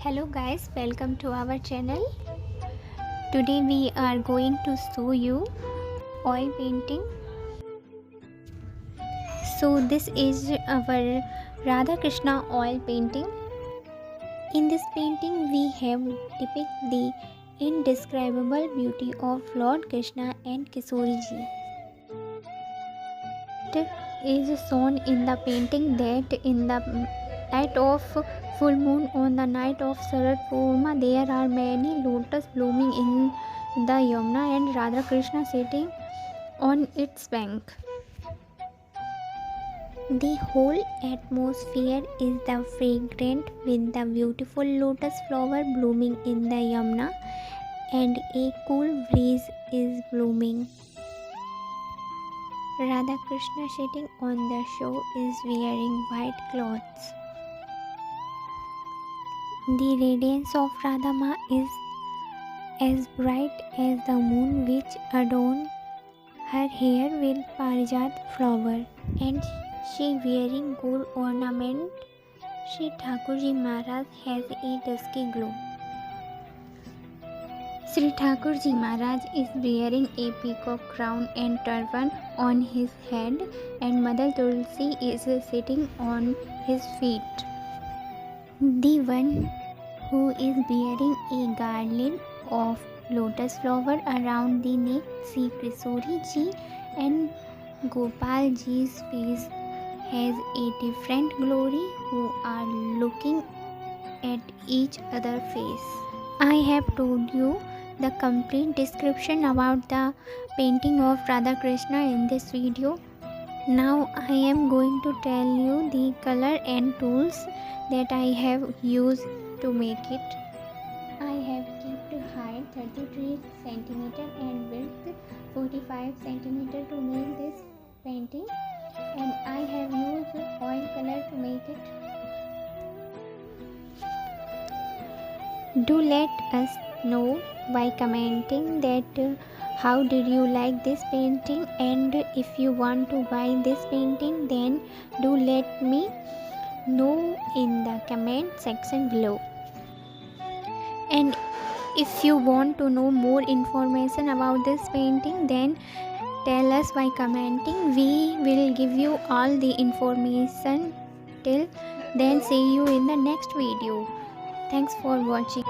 Hello guys, welcome to our channel. Today we are going to show you oil painting. So this is our Radha Krishna oil painting. In this painting we have depicted the indescribable beauty of Lord Krishna and Kishori ji. It is shown in the painting that in the night of full moon on the night of Sharad Purnima there are many lotus blooming in the Yamuna and Radha Krishna sitting on its bank. The whole atmosphere is the fragrant with the beautiful lotus flower blooming in the Yamuna and a cool breeze is blooming. Radha Krishna sitting on the shore is wearing white clothes. The radiance of Radha Ma is as bright as the moon which adorns her hair with parijat flower and she wearing gold ornament. Shri Thakurji Maharaj has a dusky glow. Sri Thakurji Maharaj is wearing a peacock crown and turban on his head and Mother Tulsi is sitting on his feet. The one who is bearing a garland of lotus flower around the neck, Sri Kishori ji and Gopal ji's face has a different glory who are looking at each other face. I have told you the complete description about the painting of Radha Krishna in this video. Now I am going to tell you the color and tools that I have used to make it. I have kept height 33 cm and width 45 cm to make this painting and I have used oil color to make it. Do let us know by commenting that how did you like this painting, and if you want to buy this painting then do let me know in the comment section below. And if you want to know more information about this painting then tell us by commenting. We will give you all the information. Till then, see you in the next video. Thanks for watching.